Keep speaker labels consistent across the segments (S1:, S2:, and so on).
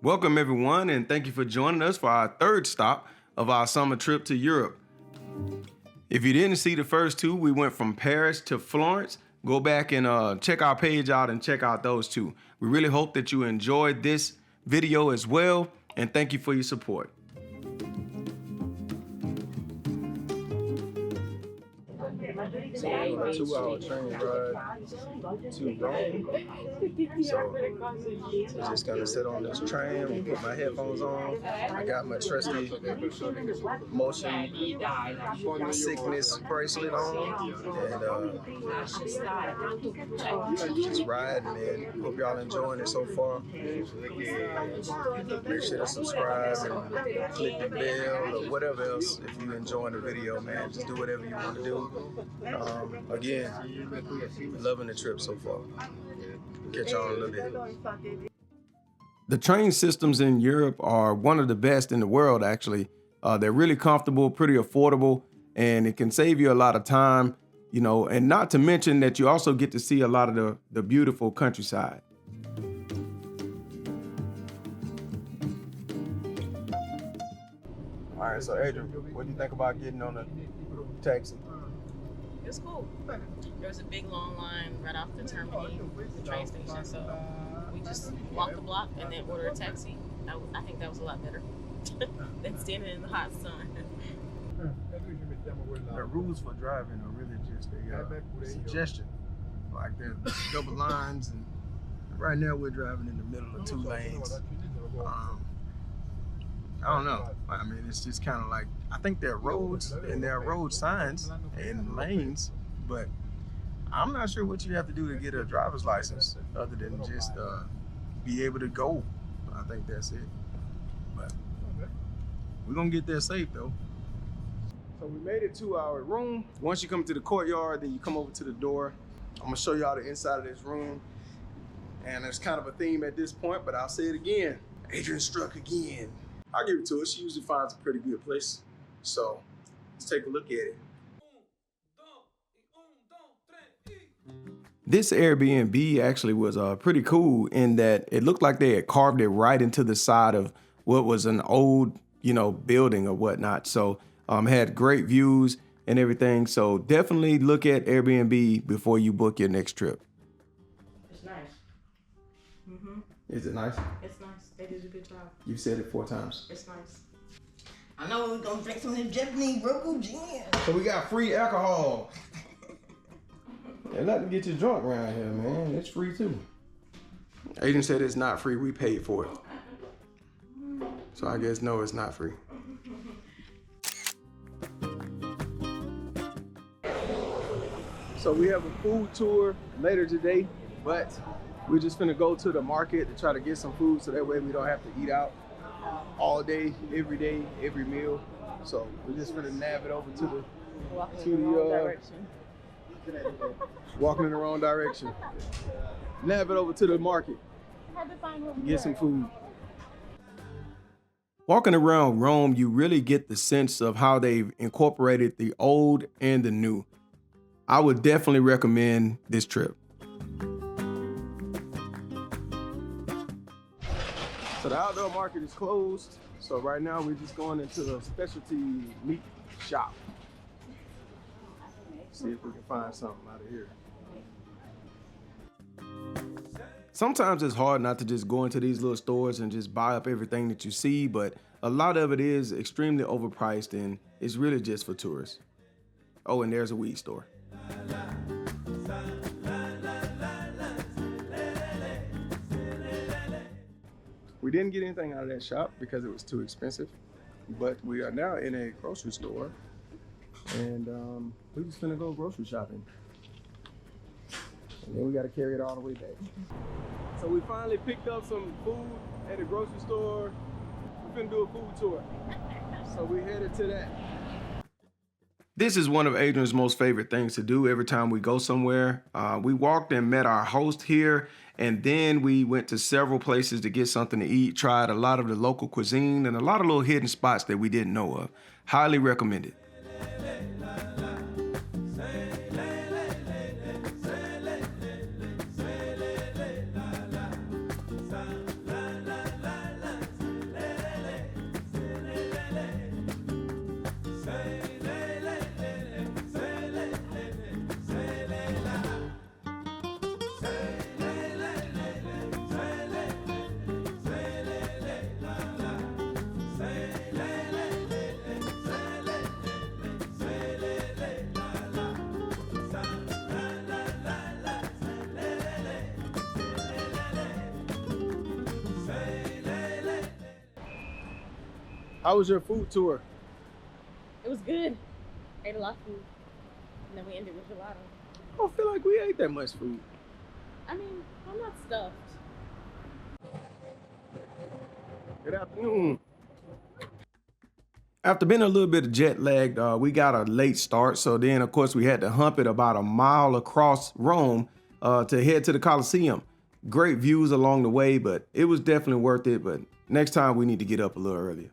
S1: Welcome everyone, and thank you for joining us for our third stop of our summer trip to Europe. If you didn't see the first two, we went from Paris to Florence. Go back and check our page out and check out those two. We really hope that you enjoyed this video as well, and thank you for your support.
S2: So we're on a 2-hour train ride to Rome. So just gonna sit on this train, put my headphones on. I got my trusty motion sickness bracelet on, and just riding, man. Hope y'all enjoying it so far. Make sure to subscribe and click the bell or whatever else if you're enjoying the video, man. Just do whatever you want to do. Again, loving the trip so far. Catch y'all in a little bit.
S1: The train systems in Europe are one of the best in the world, actually. They're really comfortable, pretty affordable, and it can save you a lot of time, you know, and not to mention that you also get to see a lot of the beautiful countryside. All right, so Adrian, what do you think about getting on a taxi?
S3: It's cool. There was a big long line right off the terminal, the train station, so we just walked the block and then ordered a taxi. I think that was a lot better than standing in the hot sun.
S1: The rules for driving are really just a suggestion. Like there's double lines, and right now we're driving in the middle of 2 lanes. I don't know. I mean, it's just kind of like, I think there are roads and there are road signs and lanes, but I'm not sure what you have to do to get a driver's license other than just be able to go. I think that's it. But we're gonna get there safe though. So we made it to our room. Once you come to the courtyard, then you come over to the door. I'm gonna show y'all the inside of this room. And there's kind of a theme at this point, but I'll say it again. Adrian struck again. I'll give it to her. She usually finds a pretty good place. So let's take a look at it. This Airbnb actually was pretty cool in that it looked like they had carved it right into the side of what was an old, you know, building or whatnot. So had great views and everything. So definitely look at Airbnb before you book your next trip.
S3: It's nice. Mm-hmm.
S1: Is it nice?
S3: It's nice. They did a good job.
S1: You said it 4 times.
S3: It's nice.
S4: I know we're gonna drink some of this Japanese local gin.
S1: So we got free alcohol. They like to get you drunk around here, man. It's free too. Aiden said it's not free. We paid for it. So I guess no, it's not free. So we have a food tour later today, but we're just gonna go to the market to try to get some food so that way we don't have to eat out all day, every meal. So we're just gonna nav it over to the walking in the wrong direction. Nav it over to the market. Get some food. Walking around Rome, you really get the sense of how they've incorporated the old and the new. I would definitely recommend this trip. So the outdoor market is closed. So right now we're just going into a specialty meat shop. See if we can find something out of here. Sometimes it's hard not to just go into these little stores and just buy up everything that you see, but a lot of it is extremely overpriced and it's really just for tourists. Oh, and there's a weed store. We didn't get anything out of that shop because it was too expensive, but we are now in a grocery store and we're just gonna go grocery shopping. And then we gotta carry it all the way back. So we finally picked up some food at the grocery store. We're gonna do a food tour. So we headed to that. This is one of Adrian's most favorite things to do every time we go somewhere. We walked and met our host here, and then we went to several places to get something to eat, tried a lot of the local cuisine, and a lot of little hidden spots that we didn't know of. Highly recommended. How was your food tour?
S3: It was good. Ate a lot of food. And then we ended with gelato.
S1: I don't feel like we ate that much food.
S3: I mean, I'm not stuffed.
S1: Good afternoon. After being a little bit of jet lagged, we got a late start. So then, of course, we had to hump it about a mile across Rome to head to the Colosseum. Great views along the way, but it was definitely worth it. But next time we need to get up a little earlier.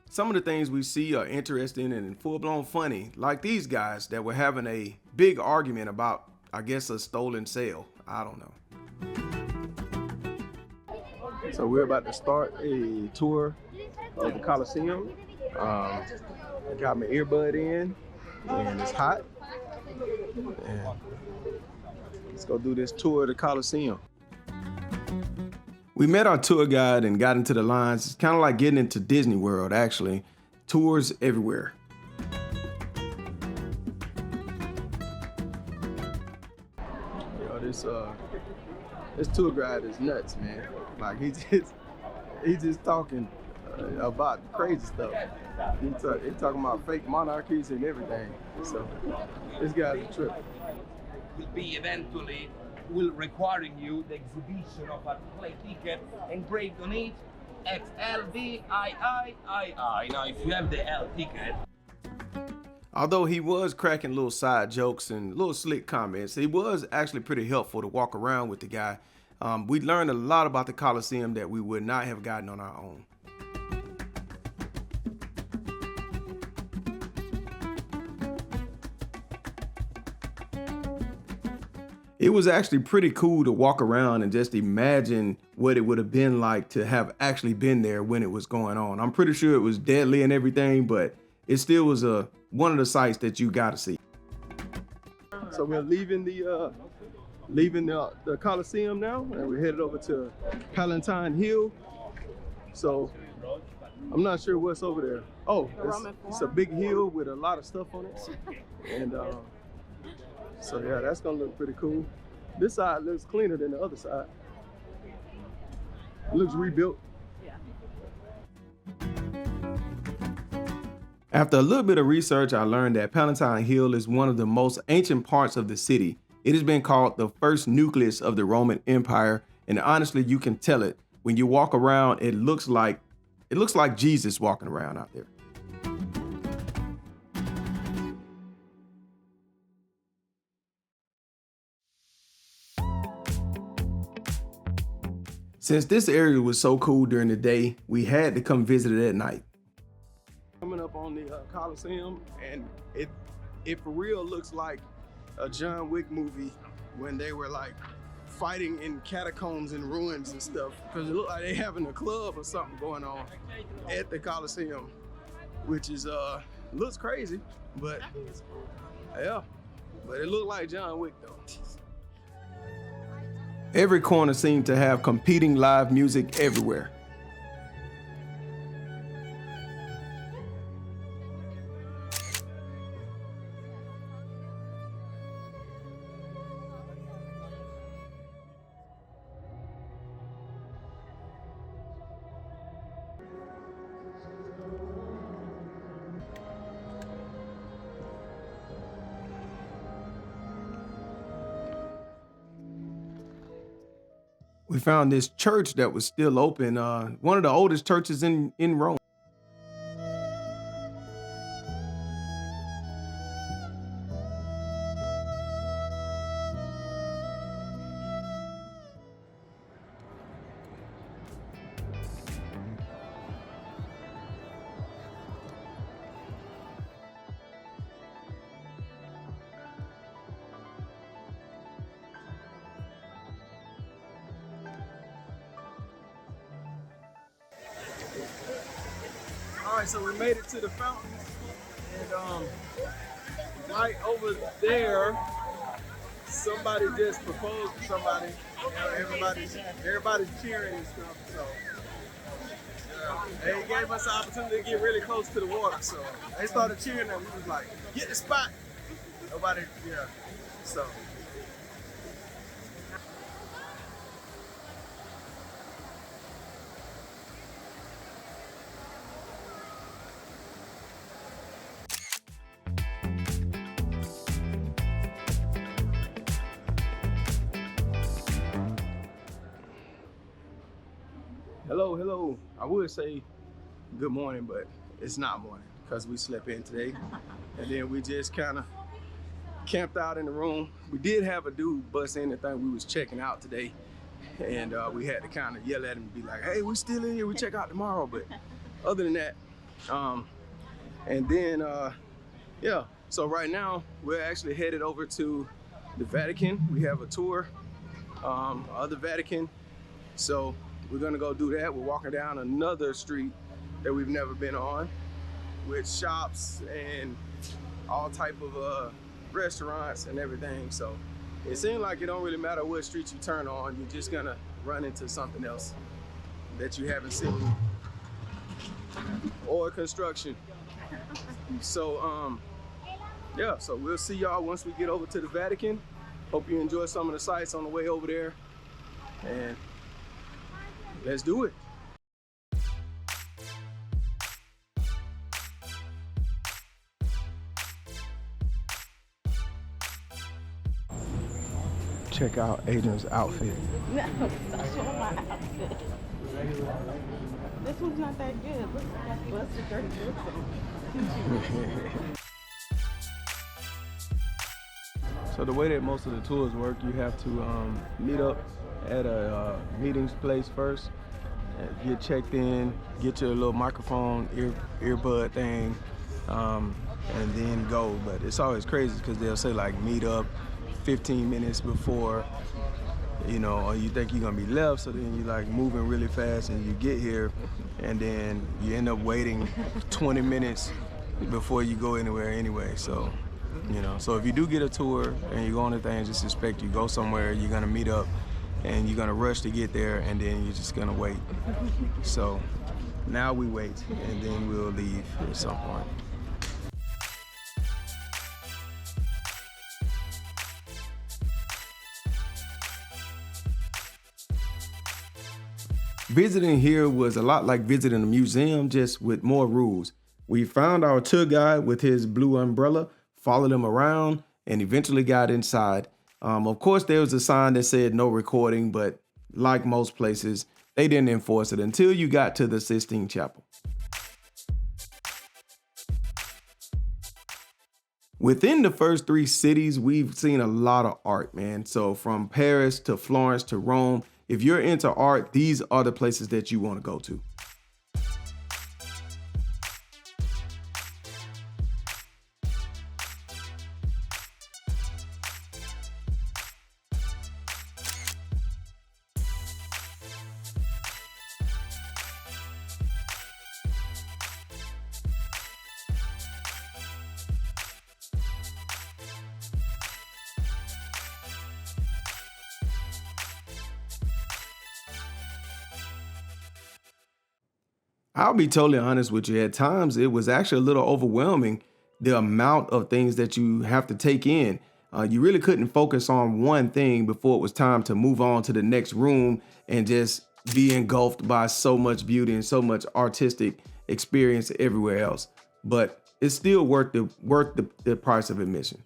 S1: Some of the things we see are interesting and full-blown funny, like these guys that were having a big argument about, I guess, a stolen sale. I don't know. So we're about to start a tour of the Colosseum. I got my earbud in, and it's hot. And let's go do this tour of the Colosseum. We met our tour guide and got into the lines. It's kind of like getting into Disney World, actually. Tours everywhere. Yo, this tour guide is nuts, man. Like he's just talking about crazy stuff. He's talking about fake monarchies and everything. So this guy's a trip.
S5: Will be eventually requiring you the exhibition of a play ticket engraved on it XLVIII. Now if you have the L ticket.
S1: Although he was cracking little side jokes and little slick comments, he was actually pretty helpful to walk around with the guy. We learned a lot about the Colosseum that we would not have gotten on our own. It was actually pretty cool to walk around and just imagine what it would have been like to have actually been there when it was going on. I'm pretty sure it was deadly and everything, but it still was one of the sights that you got to see. So we're leaving the Colosseum now, and we're headed over to Palatine Hill. So I'm not sure what's over there. Oh, it's a big hill with a lot of stuff on it, and so yeah, that's gonna look pretty cool. This side looks cleaner than the other side. It looks rebuilt.
S3: Yeah.
S1: After a little bit of research, I learned that Palatine Hill is one of the most ancient parts of the city. It has been called the first nucleus of the Roman Empire, and honestly, you can tell it. When you walk around, it looks like Jesus walking around out there. Since this area was so cool during the day, we had to come visit it at night. Coming up on the Colosseum, and it for real looks like a John Wick movie when they were like fighting in catacombs and ruins and stuff, because it looked like they having a club or something going on at the Colosseum, which is looks crazy, but yeah, but it looked like John Wick though. Every corner seemed to have competing live music everywhere. We found this church that was still open, one of the oldest churches in Rome. All right, so we made it to the fountain, and right over there, somebody just proposed to somebody. You know, everybody's cheering and stuff. So they gave us the opportunity to get really close to the water. So they started cheering, and we was like, "Get the spot!" Nobody, yeah. So. Hello, hello. I would say good morning, but it's not morning because we slept in today. And then we just kind of camped out in the room. We did have a dude bust in and think we was checking out today. And we had to kind of yell at him and be like, hey, we still in here, we check out tomorrow. But other than that, and then, yeah. So right now, we're actually headed over to the Vatican. We have a tour of the Vatican. So we're gonna go do that. We're walking down another street that we've never been on with shops and all type of restaurants and everything. So it seems like it don't really matter what street you turn on, you're just gonna run into something else that you haven't seen or construction. So yeah, so we'll see y'all once we get over to the Vatican. Hope you enjoy some of the sights on the way over there, and let's do it. Check out Adrian's outfit.
S3: No, stop showing my outfit. This one's not that good. Look at busted dirty boots.
S1: So the way that most of the tours work, you have to meet up at a meetings place first, get checked in, get your little microphone, earbud thing, and then go. But it's always crazy because they'll say like meet up 15 minutes before, you know, or you think you're gonna be left, so then you like moving really fast and you get here, and then you end up waiting 20 minutes before you go anywhere anyway. So, you know, so if you do get a tour and you go on the thing, just expect you go somewhere, you're gonna meet up and you're gonna rush to get there, and then you're just gonna wait. So now we wait and then we'll leave at some point. Visiting here was a lot like visiting a museum, just with more rules. We found our tour guide with his blue umbrella, followed him around, and eventually got inside. Of course, there was a sign that said no recording, but like most places, they didn't enforce it until you got to the Sistine Chapel. Within the first 3 cities, we've seen a lot of art, man. So from Paris to Florence to Rome, if you're into art, these are the places that you want to go to. I'll be totally honest with you. At times, it was actually a little overwhelming, the amount of things that you have to take in. You really couldn't focus on one thing before it was time to move on to the next room and just be engulfed by so much beauty and so much artistic experience everywhere else. But it's still worth the price of admission.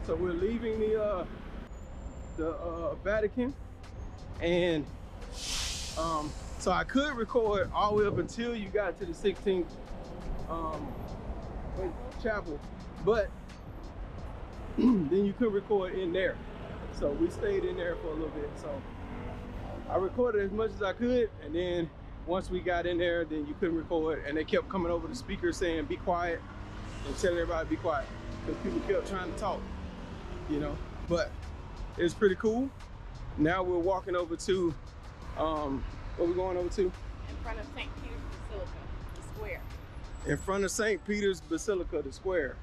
S1: So we're leaving the Vatican, and so I could record all the way up until you got to the 16th chapel, but then you could record in there. So we stayed in there for a little bit. So I recorded as much as I could, and then once we got in there, then you couldn't record, and they kept coming over the speaker saying be quiet and telling everybody to be quiet because people kept trying to talk. You know, but it's pretty cool. Now we're walking over to, what we going over to?
S3: In front of St. Peter's Basilica, the square.
S1: In front of St. Peter's Basilica, the square.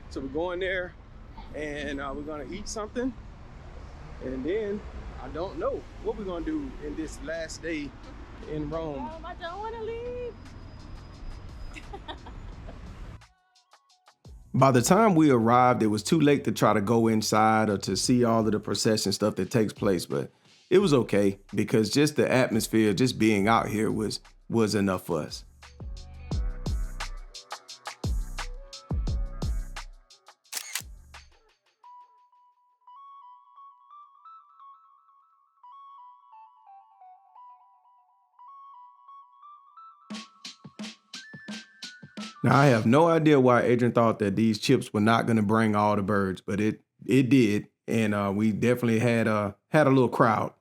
S1: So we're going there, and we're gonna eat something, and then I don't know what we're gonna do in this last day in Rome.
S3: I don't want to leave.
S2: By the time we arrived, it was too late to try to go inside or to see all of the procession stuff that takes place, but it was okay because just the atmosphere, just being out here was enough for us. Now, I have no idea why Adrian thought that these chips were not going to bring all the birds, but it did, and we definitely had a little crowd.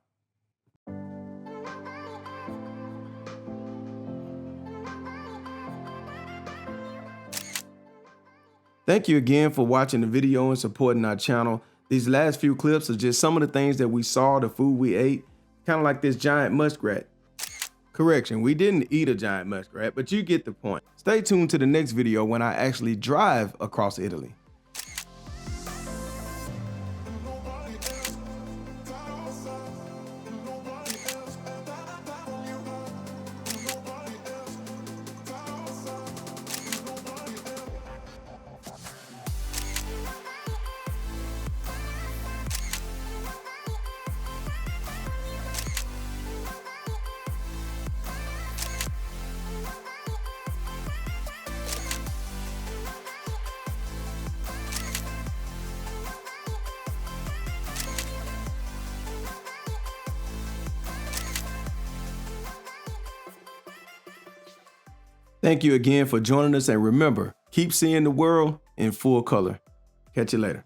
S2: Thank you again for watching the video and supporting our channel. These last few clips are just some of the things that we saw, the food we ate, kind of like this giant muskrat. Correction, we didn't eat a giant muskrat, but you get the point. Stay tuned to the next video when I actually drive across Italy. Thank you again for joining us, and remember, keep seeing the world in full color. Catch you later.